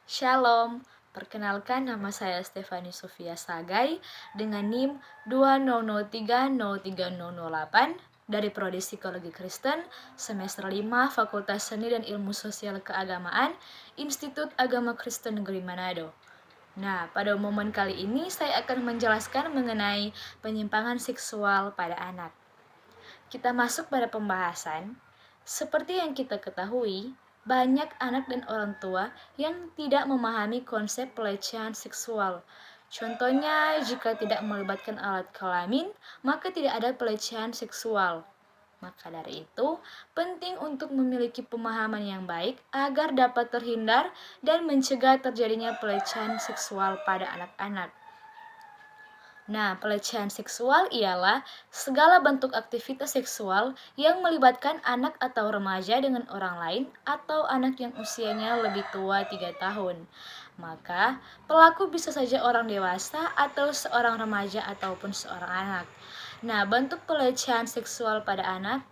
Shalom, perkenalkan nama saya Stefani Sofia Sagai dengan NIM 200303008 dari Prodi Psikologi Kristen, semester 5 Fakultas Seni dan Ilmu Sosial Keagamaan, Institut Agama Kristen Negeri Manado. Nah, pada momen kali ini saya akan menjelaskan mengenai penyimpangan seksual pada anak. Kita masuk pada pembahasan. Seperti yang kita ketahui, banyak anak dan orang tua yang tidak memahami konsep pelecehan seksual. Contohnya, jika tidak melibatkan alat kelamin, maka tidak ada pelecehan seksual. Maka dari itu, penting untuk memiliki pemahaman yang baik agar dapat terhindar dan mencegah terjadinya pelecehan seksual pada anak-anak. Nah, pelecehan seksual ialah segala bentuk aktivitas seksual yang melibatkan anak atau remaja dengan orang lain atau anak yang usianya lebih tua 3 tahun. Maka, pelaku bisa saja orang dewasa atau seorang remaja ataupun seorang anak. Nah, bentuk pelecehan seksual pada anak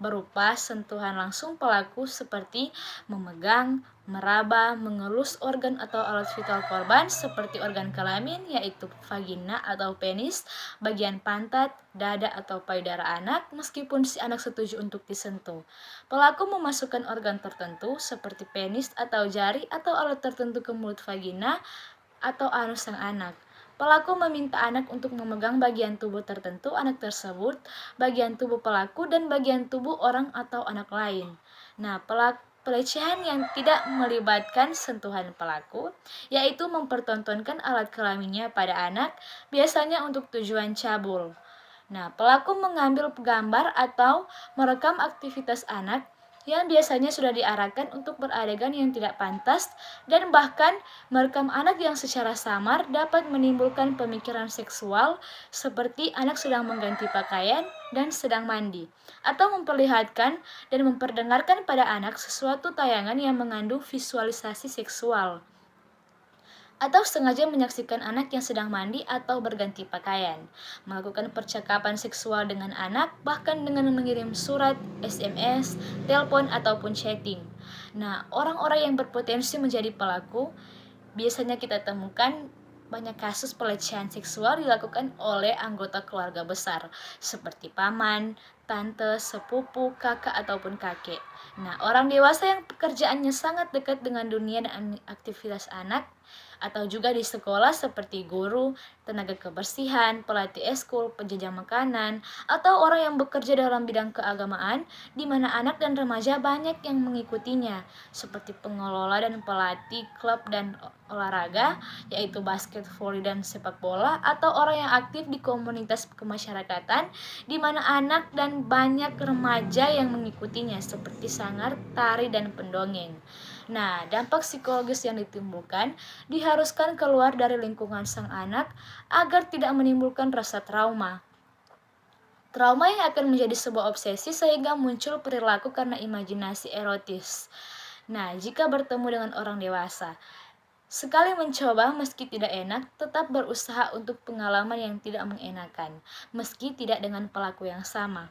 berupa sentuhan langsung pelaku seperti memegang, meraba, mengelus organ atau alat vital korban seperti organ kelamin yaitu vagina atau penis, bagian pantat, dada atau payudara anak meskipun si anak setuju untuk disentuh. Pelaku memasukkan organ tertentu seperti penis atau jari atau alat tertentu ke mulut vagina atau anus sang anak. Pelaku meminta anak untuk memegang bagian tubuh tertentu anak tersebut, bagian tubuh pelaku, dan bagian tubuh orang atau anak lain. Nah, pelecehan yang tidak melibatkan sentuhan pelaku, yaitu mempertontonkan alat kelaminnya pada anak, biasanya untuk tujuan cabul. Nah, pelaku mengambil gambar atau merekam aktivitas anak yang biasanya sudah diarahkan untuk beradegan yang tidak pantas dan bahkan merekam anak yang secara samar dapat menimbulkan pemikiran seksual seperti anak sedang mengganti pakaian dan sedang mandi atau memperlihatkan dan memperdengarkan pada anak sesuatu tayangan yang mengandung visualisasi seksual atau sengaja menyaksikan anak yang sedang mandi atau berganti pakaian, melakukan percakapan seksual dengan anak, bahkan dengan mengirim surat, SMS, telepon, ataupun chatting. Nah, orang-orang yang berpotensi menjadi pelaku, biasanya kita temukan banyak kasus pelecehan seksual dilakukan oleh anggota keluarga besar, seperti paman, tante, sepupu, kakak, ataupun kakek. Nah, orang dewasa yang pekerjaannya sangat dekat dengan dunia dan aktivitas anak, atau juga di sekolah seperti guru, tenaga kebersihan, pelatih eskul, penjajah makanan, atau orang yang bekerja dalam bidang keagamaan, di mana anak dan remaja banyak yang mengikutinya, seperti pengelola dan pelatih klub dan olahraga, yaitu basket, voli, dan sepak bola, atau orang yang aktif di komunitas kemasyarakatan, di mana anak dan banyak remaja yang mengikutinya, seperti sanggar, tari, dan pendongeng. Nah, dampak psikologis yang ditimbulkan diharuskan keluar dari lingkungan sang anak agar tidak menimbulkan rasa trauma. Trauma yang akan menjadi sebuah obsesi sehingga muncul perilaku karena imajinasi erotis. Nah, jika bertemu dengan orang dewasa, sekali mencoba meski tidak enak, tetap berusaha untuk pengalaman yang tidak mengenakan, meski tidak dengan pelaku yang sama.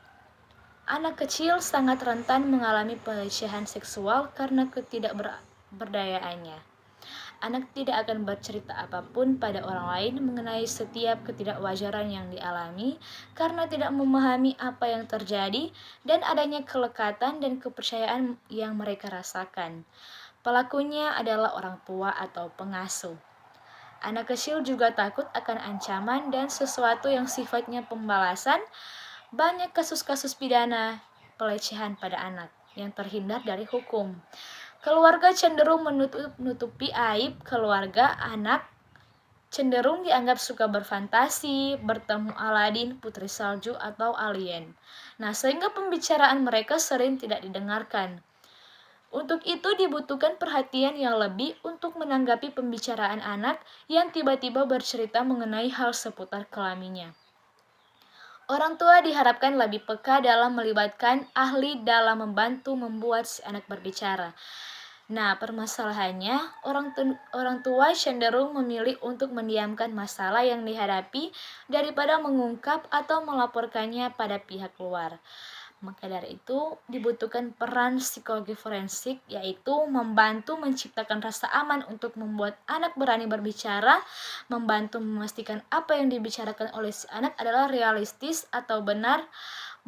Anak kecil sangat rentan mengalami pelecehan seksual karena ketidakberdayaannya. Anak tidak akan bercerita apapun pada orang lain mengenai setiap ketidakwajaran yang dialami karena tidak memahami apa yang terjadi dan adanya kelekatan dan kepercayaan yang mereka rasakan. Pelakunya adalah orang tua atau pengasuh. Anak kecil juga takut akan ancaman dan sesuatu yang sifatnya pembalasan. Banyak kasus-kasus pidana pelecehan pada anak yang terhindar dari hukum. Keluarga cenderung menutupi aib keluarga anak, cenderung dianggap suka berfantasi, bertemu Aladin, putri salju, atau alien. Nah, sehingga pembicaraan mereka sering tidak didengarkan. Untuk itu dibutuhkan perhatian yang lebih untuk menanggapi pembicaraan anak yang tiba-tiba bercerita mengenai hal seputar kelaminnya. Orang tua diharapkan lebih peka dalam melibatkan ahli dalam membantu membuat si anak berbicara. Nah, permasalahannya, orang tua cenderung memilih untuk mendiamkan masalah yang dihadapi daripada mengungkap atau melaporkannya pada pihak luar. Maka dari itu dibutuhkan peran psikologi forensik, yaitu membantu menciptakan rasa aman untuk membuat anak berani berbicara, membantu memastikan apa yang dibicarakan oleh si anak adalah realistis atau benar,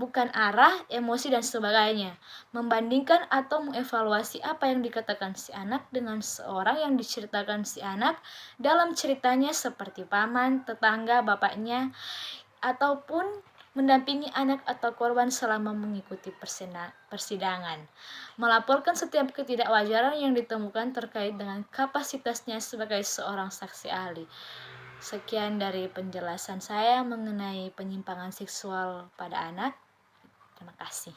bukan arah, emosi, dan sebagainya. Membandingkan atau mengevaluasi apa yang dikatakan si anak dengan seorang yang diceritakan si anak dalam ceritanya seperti paman, tetangga, bapaknya, ataupun mendampingi anak atau korban selama mengikuti persidangan. Melaporkan setiap ketidakwajaran yang ditemukan terkait dengan kapasitasnya sebagai seorang saksi ahli. Sekian dari penjelasan saya mengenai penyimpangan seksual pada anak. Terima kasih.